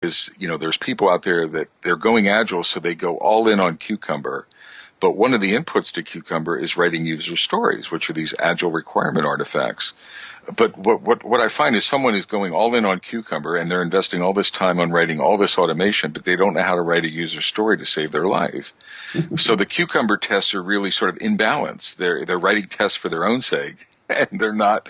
is, there's people out there that they're going agile, so they go all in on Cucumber. But one of the inputs to Cucumber is writing user stories, which are these agile requirement artifacts. But what I find is someone is going all in on Cucumber and they're investing all this time on writing all this automation, but they don't know how to write a user story to save their life. So the Cucumber tests are really sort of imbalanced. They're writing tests for their own sake, and they're not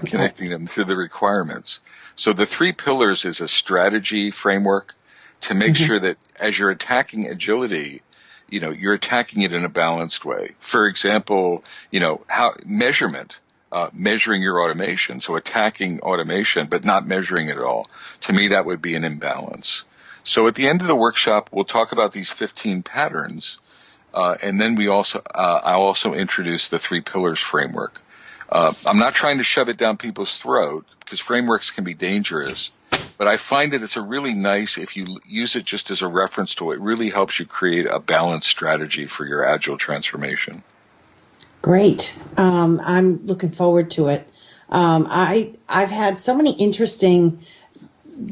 connecting them to the requirements. So the 3 pillars is a strategy framework to make sure that as you're attacking agility, you're attacking it in a balanced way. For example, measuring your automation. So attacking automation, but not measuring it at all. To me, that would be an imbalance. So at the end of the workshop, we'll talk about these 15 patterns. And then I'll also introduce the 3 pillars framework. I'm not trying to shove it down people's throat because frameworks can be dangerous. But I find that it's a really nice, if you use it just as a reference tool, it really helps you create a balanced strategy for your agile transformation. Great. I'm looking forward to it. I've had so many interesting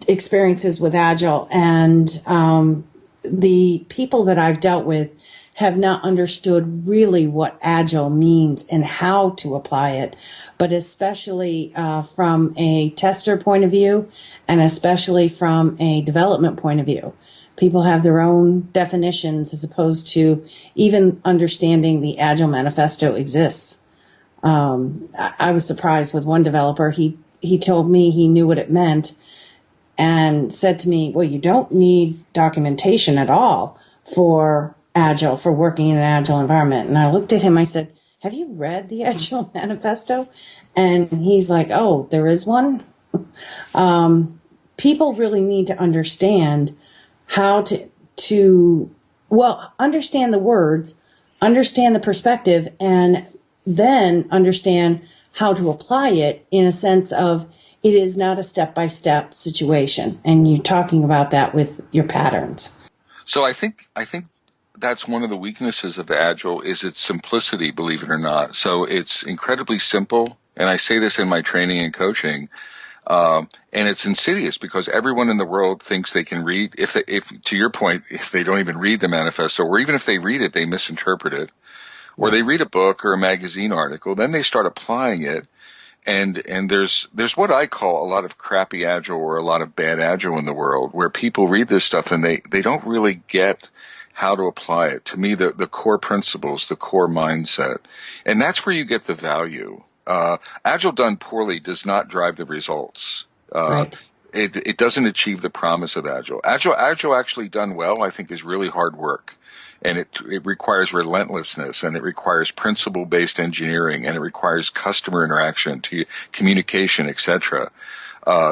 experiences with agile, and the people that I've dealt with have not understood really what agile means and how to apply it, but especially from a tester point of view and especially from a development point of view. People have their own definitions as opposed to even understanding the Agile Manifesto exists. I was surprised with one developer. He told me he knew what it meant and said to me, well, you don't need documentation at all for Agile, for working in an Agile environment. And I looked at him, I said, have you read the Agile Manifesto? And he's like, oh, there is one? People really need to understand how to understand the words, understand the perspective, and then understand how to apply it in a sense of it is not a step-by-step situation. And you're talking about that with your patterns. So I think that's one of the weaknesses of Agile is its simplicity, believe it or not. So it's incredibly simple, and I say this in my training and coaching, and it's insidious because everyone in the world thinks they can read. If to your point, if they don't even read the manifesto, or even if they read it, they misinterpret it, or they read a book or a magazine article, then they start applying it. And there's what I call a lot of crappy Agile or a lot of bad Agile in the world where people read this stuff and they don't really get how to apply it. To me, the core principles, the core mindset, and that's where you get the value. Agile done poorly does not drive the results. Right. It doesn't achieve the promise of Agile. Agile actually done well, I think, is really hard work. And it requires relentlessness, and it requires principle-based engineering, and it requires customer interaction, to communication, etc.,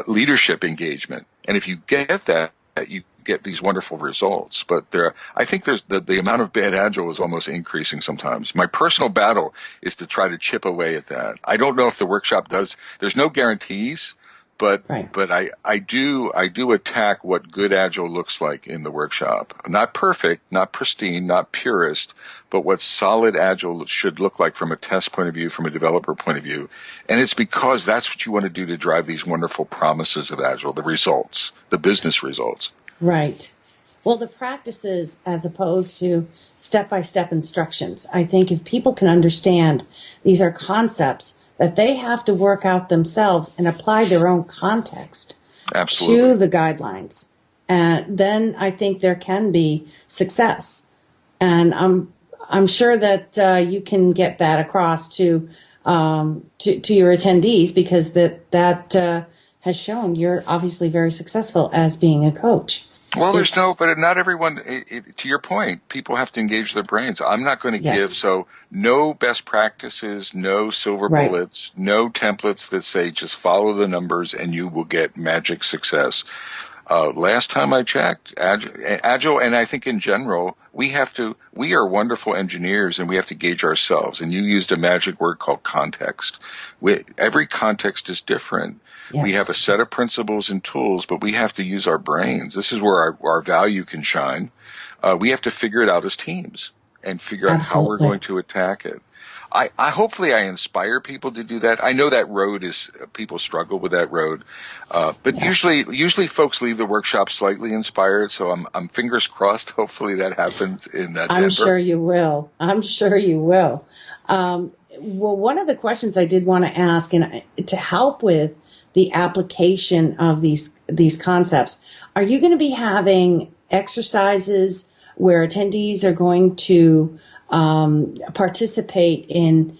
leadership engagement. And if you get that, you get these wonderful results. But I think there's the amount of bad Agile is almost increasing sometimes. My personal battle is to try to chip away at that. I don't know if the workshop does. There's no guarantees. But I do attack what good Agile looks like in the workshop. Not perfect, not pristine, not purist, but what solid Agile should look like from a test point of view, from a developer point of view. And it's because that's what you want to do to drive these wonderful promises of Agile, the results, the business results. Right. Well, the practices as opposed to step-by-step instructions. I think if people can understand these are concepts that they have to work out themselves and apply their own context to the guidelines. And then I think there can be success. And I'm sure that you can get that across to your attendees because that has shown you're obviously very successful as being a coach. Well, but not everyone, to your point, people have to engage their brains. I'm not going to give, so no best practices, no silver bullets, no templates that say just follow the numbers and you will get magic success. Last time I checked, Agile, and I think in general, we are wonderful engineers and we have to gauge ourselves. And you used a magic word called context. Every context is different. Yes. We have a set of principles and tools, but we have to use our brains. This is where our value can shine. We have to figure it out as teams and figure out how we're going to attack it. I hopefully I inspire people to do that. I know that road is, people struggle with that road. But usually folks leave the workshop slightly inspired. So I'm fingers crossed. Hopefully that happens in Denver. I'm sure you will. I'm sure you will. Well, one of the questions I did want to ask, and to help with the application of these concepts, are you going to be having exercises where attendees are going to participate in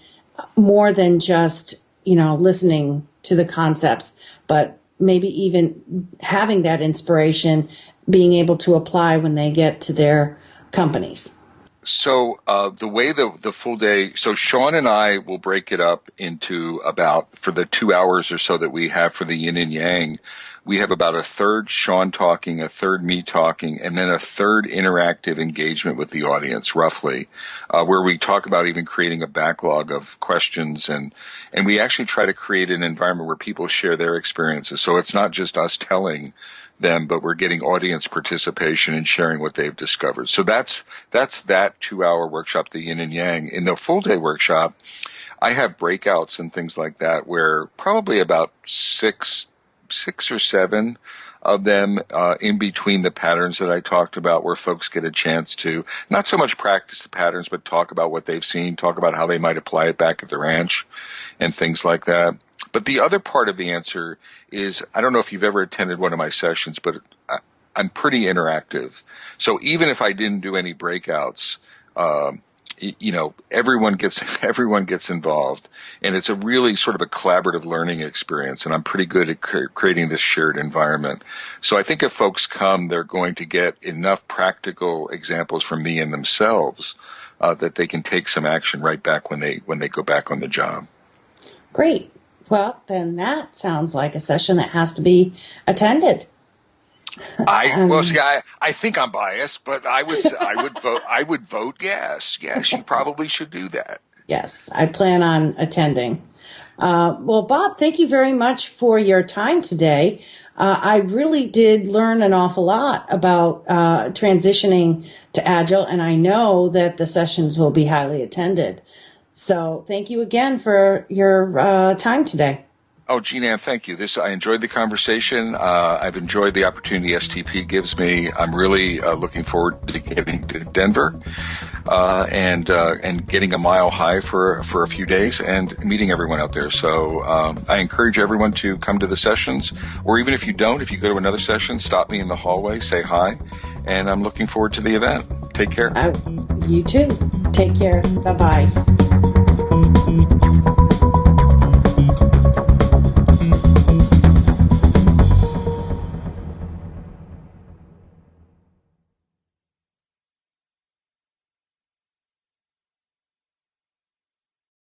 more than just, listening to the concepts, but maybe even having that inspiration, being able to apply when they get to their companies? So the way the full day, so Sean and I will break it up into about, for the 2 hours or so that we have for the yin and yang, we have about a third Sean talking, a third me talking, and then a third interactive engagement with the audience, roughly, where we talk about even creating a backlog of questions. And we actually try to create an environment where people share their experiences. So it's not just us telling them, but we're getting audience participation and sharing what they've discovered. So that's that 2 hour workshop, the yin and yang. In the full day workshop, I have breakouts and things like that where probably about six or seven of them in between the patterns that I talked about, where folks get a chance to not so much practice the patterns, but talk about what they've seen, talk about how they might apply it back at the ranch and things like that. But the other part of the answer is, I don't know if you've ever attended one of my sessions, but I'm pretty interactive. So even if I didn't do any breakouts, everyone gets involved, and it's a really sort of a collaborative learning experience. And I'm pretty good at creating this shared environment. So I think if folks come, they're going to get enough practical examples from me and themselves that they can take some action right back when they go back on the job. Great. Well, then that sounds like a session that has to be attended. I think I'm biased, but I would vote yes. Yes, you probably should do that. Yes, I plan on attending. Well, Bob, thank you very much for your time today. I really did learn an awful lot about transitioning to Agile, and I know that the sessions will be highly attended. So thank you again for your time today. Oh, Jean-Ann, thank you. I enjoyed the conversation. I've enjoyed the opportunity STP gives me. I'm really looking forward to getting to Denver and getting a mile high for a few days and meeting everyone out there. So I encourage everyone to come to the sessions, or even if you don't, if you go to another session, stop me in the hallway, say hi, and I'm looking forward to the event. Take care. You too. Take care. Bye-bye.